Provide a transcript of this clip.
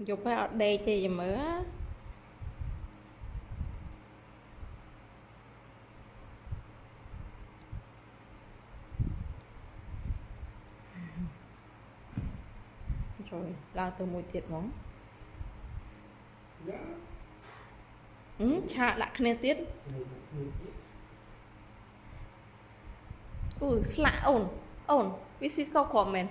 chụp ở đây thì mới rồi lao từ mùi tiệt móng chạ lạ khné tiết slạ ổn this is called comment